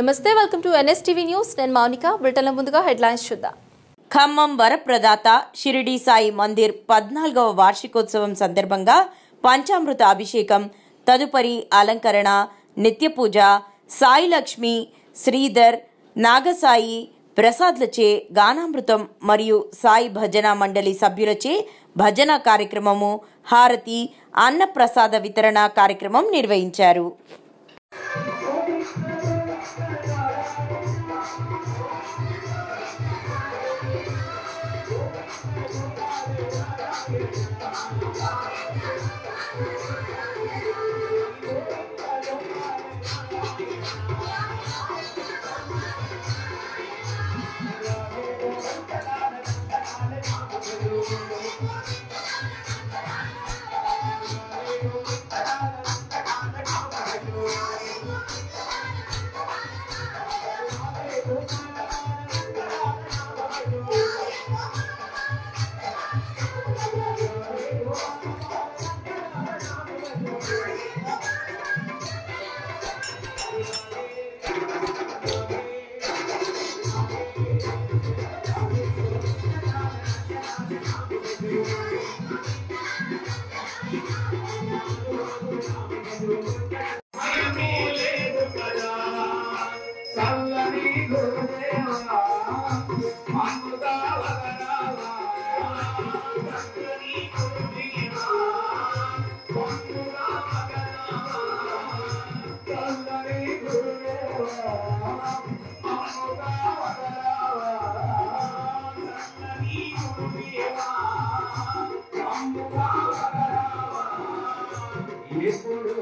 నమస్తే, welcome to NSTV news. నేను మౌనిక. బులెటిన్ల ముందుగా హెడ్లైన్స్ చూద్దాం. ఖమ్మం వరప్రదాత షిరిడి సాయి మందిర్ 14వ వార్షికోత్సవం సందర్భంగా పంచామృత అభిషేకం, తదుపరి అలంకరణ, నిత్య పూజ, సాయి లక్ష్మి, శ్రీధర్, నాగసాయి ప్రసాద్లచే గానామృతం మరియు సాయి భజన మండలి సభ్యులచే భజన కార్యక్రమము, హారతి, అన్న ప్రసాద వితరణ కార్యక్రమం నిర్వహించారు. ఇప్పుడు